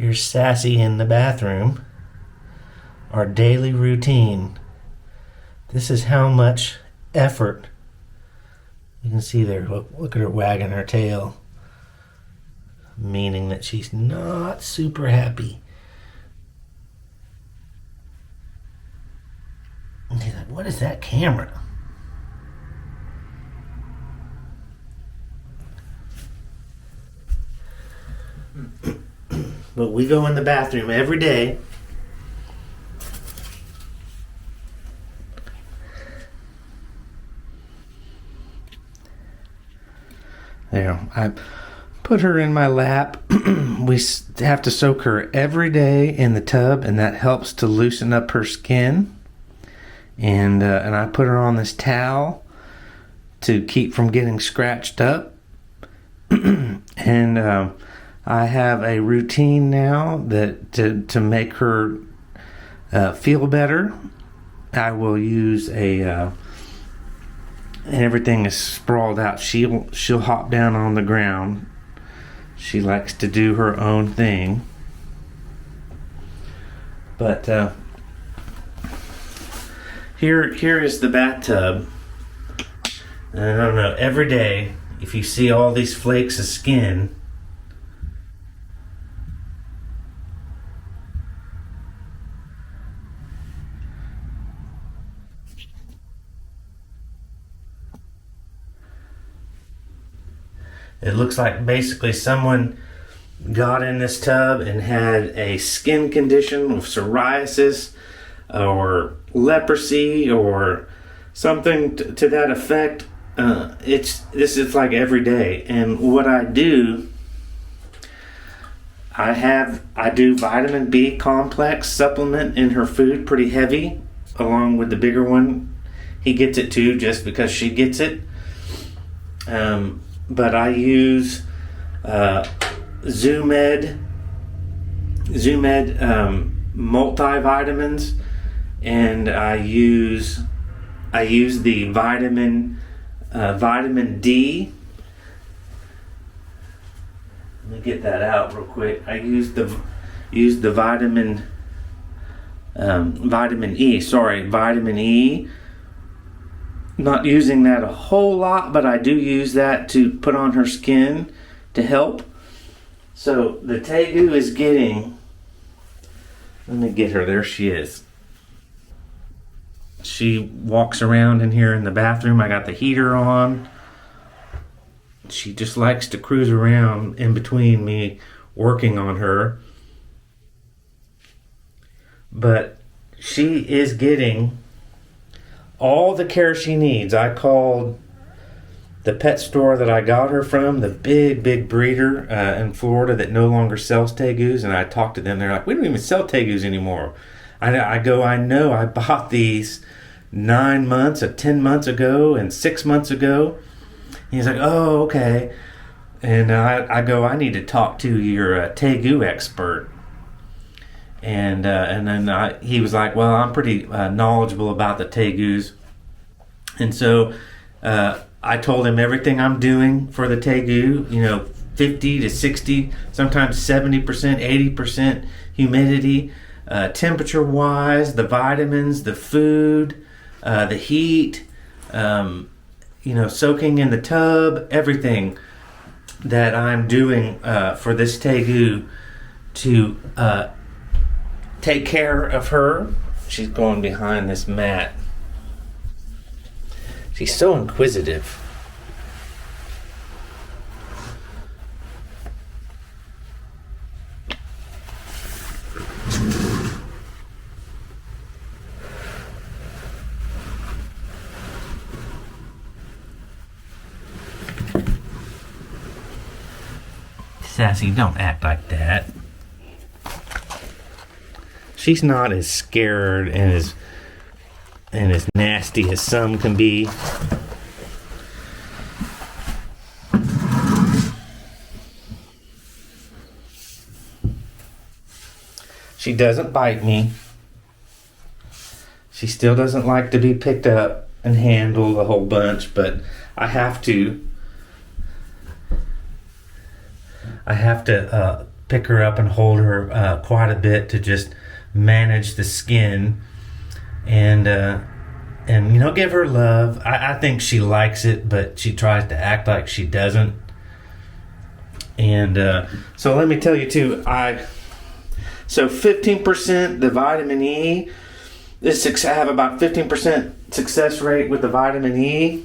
Here's Sassy in the bathroom. Our daily routine. This is how much effort. You can see there, look at her wagging her tail. Meaning that she's not super happy. And he's like, what is that camera? But we go in the bathroom every day. There, I put her in my lap. We have to soak her every day in the tub, and that helps to loosen up her skin. And I put her on this towel to keep from getting scratched up. And I have a routine now that to make her feel better. I will use and everything is sprawled out. She'll hop down on the ground. She likes to do her own thing. But here is the bathtub. And I don't know, every day, if you see all these flakes of skin, it looks like basically someone got in this tub and had a skin condition with psoriasis or leprosy or something to that effect. This is like every day. And what I do, I do vitamin B complex supplement in her food, pretty heavy, along with the bigger one. He gets it too, just because she gets it. But I use Zoomed multivitamins, and I use the vitamin D. Let me get that out real quick. I use the vitamin E. Not using that a whole lot, but I do use that to put on her skin to help. So the Tegu is getting, let me get her, there she is. She walks around in here in the bathroom. I got the heater on. She just likes to cruise around in between me working on her. But she is getting all the care she needs. I called the pet store that I got her from, the big breeder in Florida that no longer sells Tegus, and I talked to them. They're like, we don't even sell Tegus anymore. I know I bought these 9 months or 10 months ago and 6 months ago. And he's like, oh, okay. And I need to talk to your Tegu expert. And then he was like, well, I'm pretty knowledgeable about the Tegus. And so I told him everything I'm doing for the Tegu, 50 to 60, sometimes 70%, 80% humidity, temperature-wise, the vitamins, the food, the heat, soaking in the tub, everything that I'm doing for this Tegu to take care of her. She's going behind this mat. She's so inquisitive. Sassy, don't act like that. She's not as scared and as nasty as some can be. She doesn't bite me. She still doesn't like to be picked up and handled a whole bunch, but I have to pick her up and hold her quite a bit to just manage the skin and give her love. I think she likes it, but she tries to act like she doesn't. And so let me tell you too, so 15% the vitamin E. I have about 15% success rate with the vitamin E,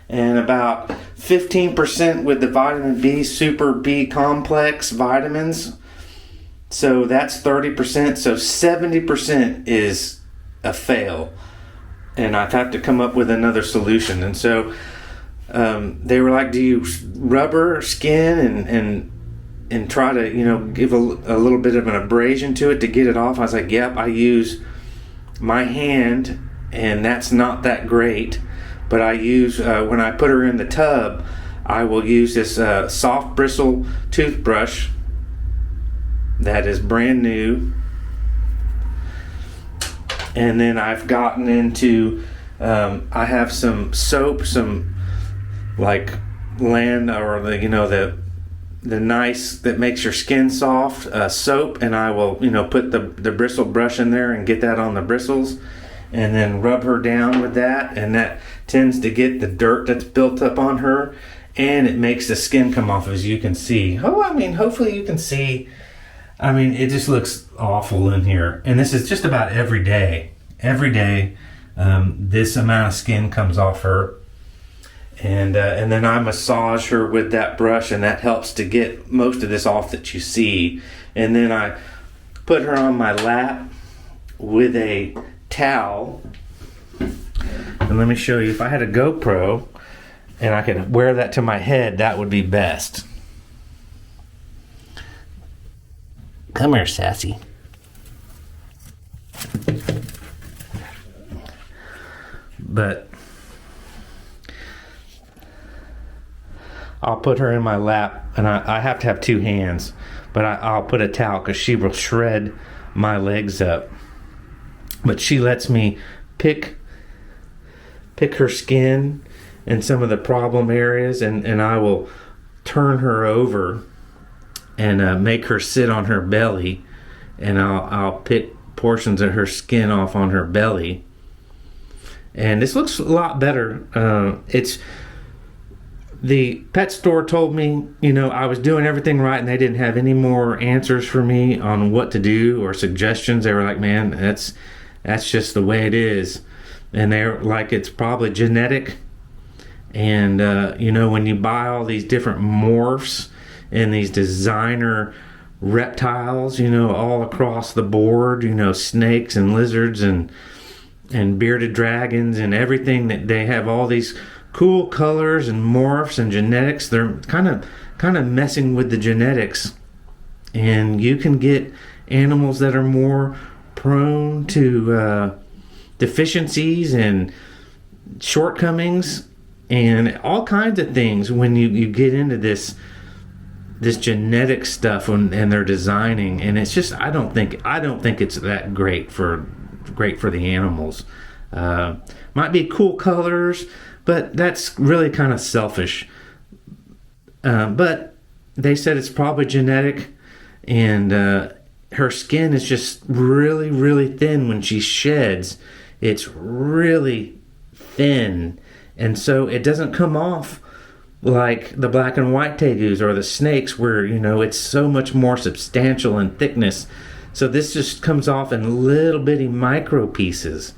and about 15% with the vitamin B, super B complex vitamins. So that's 30%. So 70% is a fail, and I've had to come up with another solution. And so they were like, "Do you rub her skin and try to give a little bit of an abrasion to it to get it off?" I was like, "Yep, I use my hand, and that's not that great. But I use when I put her in the tub, I will use this soft bristle toothbrush that is brand new." And then I've gotten into I have some soap, some like Land or the nice that makes your skin soft soap, and I will put the bristle brush in there and get that on the bristles, and then rub her down with that, and that tends to get the dirt that's built up on her, and it makes the skin come off, as you can see. Hopefully you can see. It just looks awful in here, and this is just about every day. Every day, this amount of skin comes off her. And then I massage her with that brush, and that helps to get most of this off that you see. And then I put her on my lap with a towel. And let me show you, if I had a GoPro and I could wear that to my head, that would be best. Come here, Sassy. But I'll put her in my lap, and I have to have two hands, but I'll put a towel because she will shred my legs up. But she lets me pick her skin and some of the problem areas, and I will turn her over and make her sit on her belly, and I'll pick portions of her skin off on her belly. And this looks a lot better. The pet store told me, I was doing everything right, and they didn't have any more answers for me on what to do or suggestions. They were like, "Man, that's just the way it is." And they're like, "It's probably genetic." And, when you buy all these different morphs and these designer reptiles, all across the board, snakes and lizards and bearded dragons and everything, that they have all these cool colors and morphs and genetics. They're kind of messing with the genetics, and you can get animals that are more prone to deficiencies and shortcomings and all kinds of things when you get into this genetic stuff and they're designing. And it's just I don't think it's that great for the animals. Might be cool colors, but that's really kind of selfish. But they said it's probably genetic, and her skin is just really, really thin when she sheds. It's really thin, and so it doesn't come off like the black and white tegus or the snakes, where it's so much more substantial in thickness. So this just comes off in little bitty micro pieces.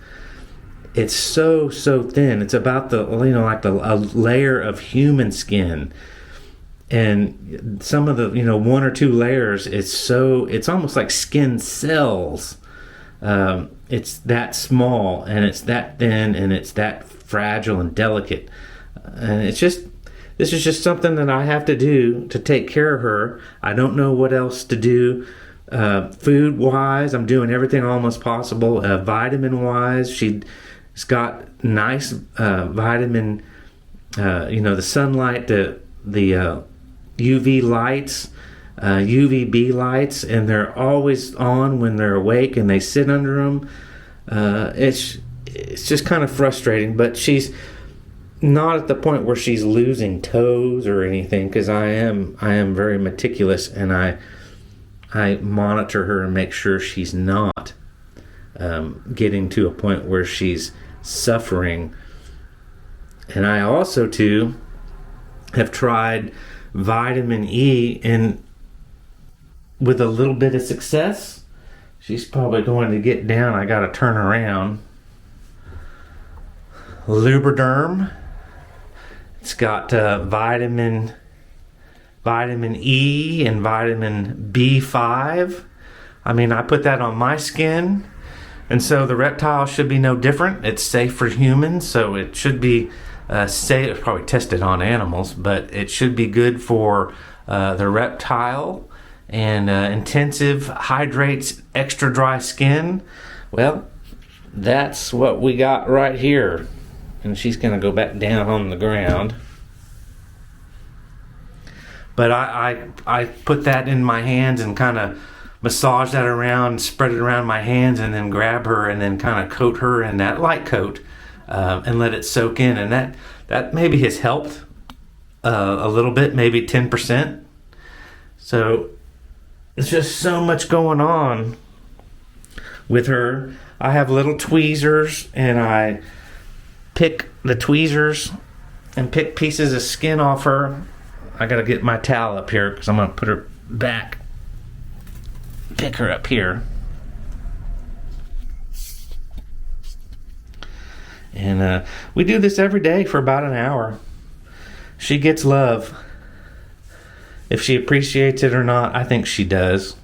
It's so thin. It's about a layer of human skin, and some of the one or two layers. It's almost like skin cells. It's that small, and it's that thin, and it's that fragile and delicate. And this is just something that I have to do to take care of her. I don't know what else to do. Food wise, I'm doing everything almost possible. Vitamin wise, she's got nice vitamin, the sunlight, the UV lights, UVB lights, and they're always on when they're awake, and they sit under them. It's just kind of frustrating, but she's not at the point where she's losing toes or anything, because I am very meticulous, and I monitor her and make sure she's not getting to a point where she's suffering. And I also too have tried vitamin E, and with a little bit of success. She's probably going to get down. I gotta turn around. Lubriderm. It's got vitamin E and vitamin B5. I mean, I put that on my skin, and so the reptile should be no different. It's safe for humans, so it should be safe. It's probably tested on animals, but it should be good for the reptile. And intensive hydrates extra dry skin. Well, that's what we got right here. And she's going to go back down on the ground. But I put that in my hands and kind of massage that around, spread it around my hands, and then grab her and then kind of coat her in that light coat and let it soak in. And that maybe has helped a little bit, maybe 10%. So there's just so much going on with her. I have little tweezers, and I pick the tweezers and pick pieces of skin off her. I gotta get my towel up here because I'm gonna put her back. Pick her up here. And we do this every day for about an hour. She gets love. If she appreciates it or not, I think she does.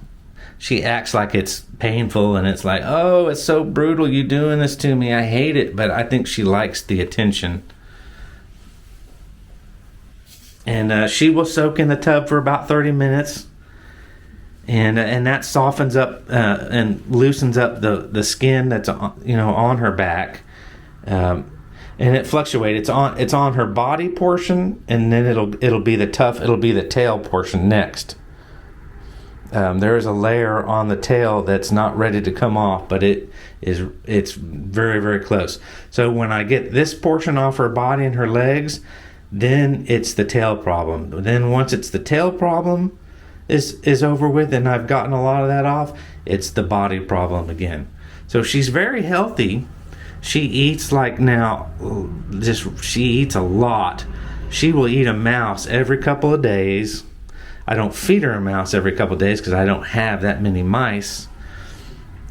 She acts like it's painful, and it's like, oh, it's so brutal, you doing this to me. I hate it, but I think she likes the attention. And she will soak in the tub for about 30 minutes. And that softens up and loosens up the skin that's on her back. And it fluctuates. It's on her body portion, and then it'll be the tail portion next. There is a layer on the tail that's not ready to come off, but it's very, very close. So when I get this portion off her body and her legs, then it's the tail problem. Then once it's the tail problem is over with, and I've gotten a lot of that off, it's the body problem again. So she's very healthy. She eats she eats a lot. She will eat a mouse every couple of days. I don't feed her a mouse every couple of days because I don't have that many mice.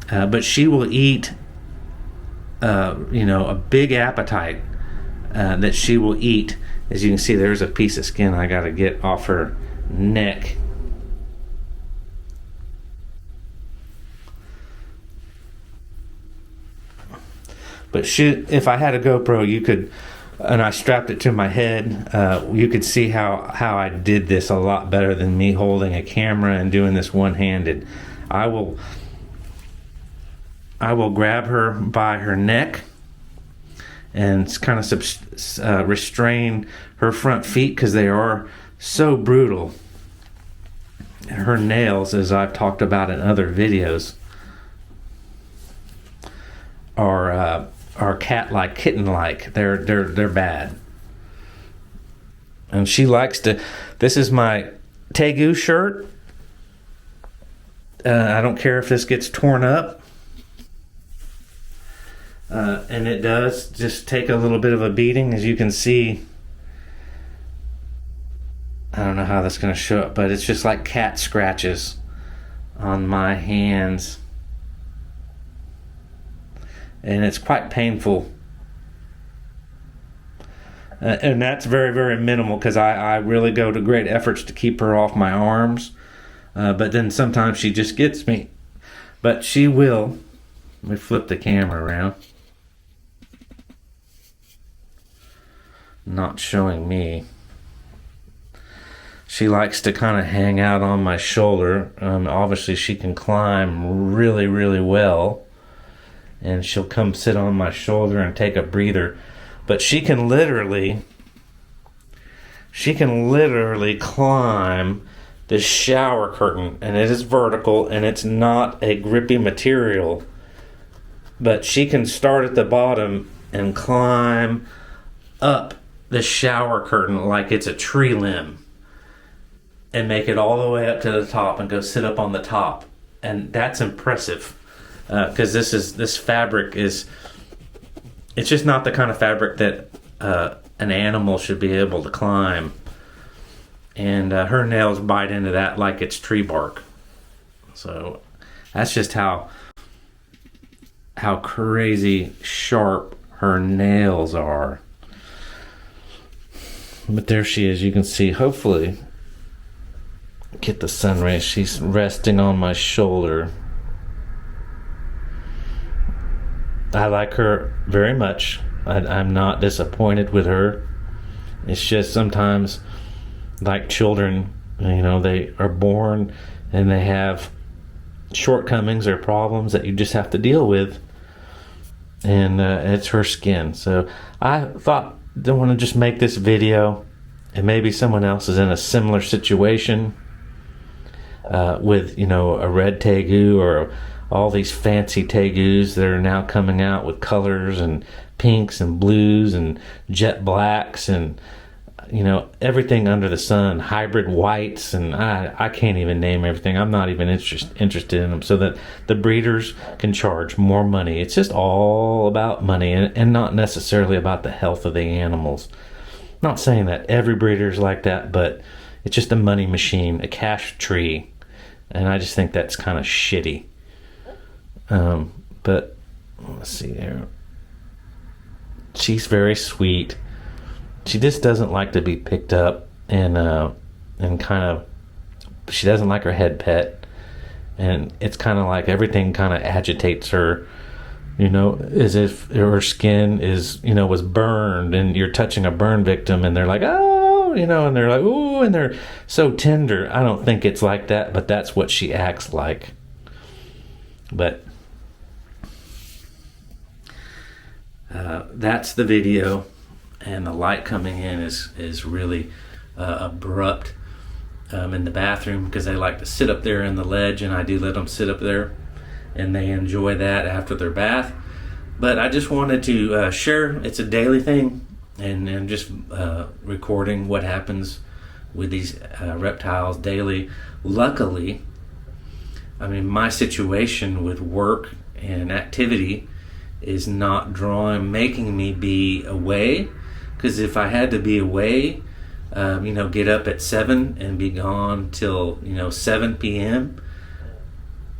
But she will eat, a big appetite that she will eat. As you can see, there's a piece of skin I got to get off her neck. But if I had a GoPro, and I strapped it to my head, you could see how I did this a lot better than me holding a camera and doing this one-handed. I will grab her by her neck and kind of restrain her front feet because they are so brutal. Her nails, as I've talked about in other videos, are cat-like, kitten-like. They're bad. And she likes to. This is my Tegu shirt. I don't care if this gets torn up. And it does just take a little bit of a beating, as you can see. I don't know how that's going to show up, but it's just like cat scratches on my hands. And it's quite painful. And that's very, very minimal because I really go to great efforts to keep her off my arms. But then sometimes she just gets me. But she will. Let me flip the camera around. Not showing me. She likes to kind of hang out on my shoulder. Obviously, she can climb really, really well. And she'll come sit on my shoulder and take a breather. But she can literally climb the shower curtain. And it is vertical, and it's not a grippy material. But she can start at the bottom and climb up the shower curtain like it's a tree limb and make it all the way up to the top and go sit up on the top. And that's impressive, because this fabric is, it's just not the kind of fabric that an animal should be able to climb. And her nails bite into that like it's tree bark. So that's just how crazy sharp her nails are. But there she is. You can see, hopefully, get the sun rays. She's resting on my shoulder. I like her very much. I'm not disappointed with her. It's just sometimes, like children, they are born and they have shortcomings or problems that you just have to deal with. And it's her skin. So I thought, I want to just make this video, and maybe someone else is in a similar situation with, a Red Tegu or all these fancy Tegus that are now coming out with colors and pinks and blues and jet blacks and, everything under the sun, hybrid whites, and I can't even name everything. I'm not even interested in them, so that the breeders can charge more money. It's just all about money, and not necessarily about the health of the animals. Not saying that every breeder is like that, but it's just a money machine, a cash tree, and I just think that's kind of shitty. But let's see there. She's very sweet. She just doesn't like to be picked up, and kind of, she doesn't like her head pet, and it's kind of like everything kind of agitates her, as if her skin is, was burned, and you're touching a burn victim, and they're like, oh, and they're like, ooh, and they're so tender. I don't think it's like that, but that's what she acts like. But that's the video. And the light coming in is really abrupt in the bathroom, because they like to sit up there in the ledge, and I do let them sit up there, and they enjoy that after their bath. But I just wanted to share, it's a daily thing, and just recording what happens with these reptiles daily. Luckily, my situation with work and activity is not making me be away. Because if I had to be away, get up at 7 and be gone till 7 p.m.,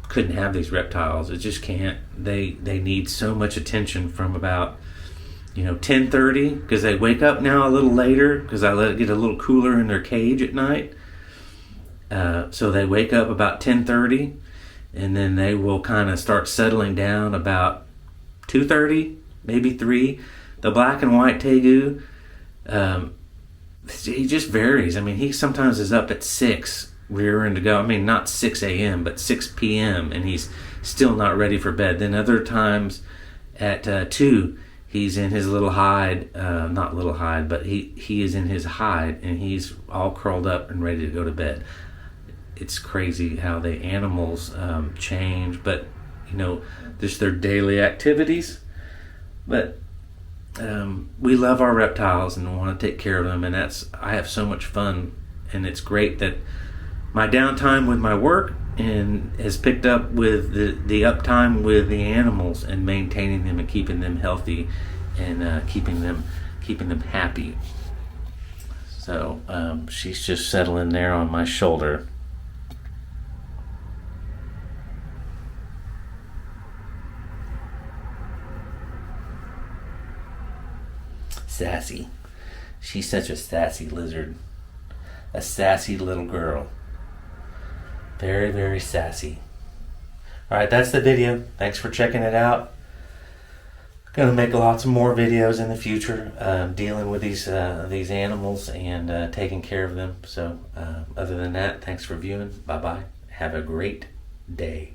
couldn't have these reptiles. It just can't. They need so much attention from about 10:30, because they wake up now a little later, because I let it get a little cooler in their cage at night. So they wake up about 10:30, and then they will kind of start settling down about 2:30, maybe 3. The black and white Tegu, he just varies. He sometimes is up at 6, rearing to go. Not 6 a.m., but 6 p.m., and he's still not ready for bed. Then other times at 2, he's in his little hide, not little hide, but he is in his hide, and he's all curled up and ready to go to bed. It's crazy how the animals change, but just their daily activities. But we love our reptiles and want to take care of them, and I have so much fun, and it's great that my downtime with my work and has picked up with the uptime with the animals, and maintaining them and keeping them healthy, and keeping them happy. So she's just settling there on my shoulder. Sassy. She's such a sassy lizard. A sassy little girl. Very, very sassy. Alright, that's the video. Thanks for checking it out. Gonna make lots of more videos in the future, dealing with these animals and taking care of them. So other than that, thanks for viewing. Bye bye. Have a great day.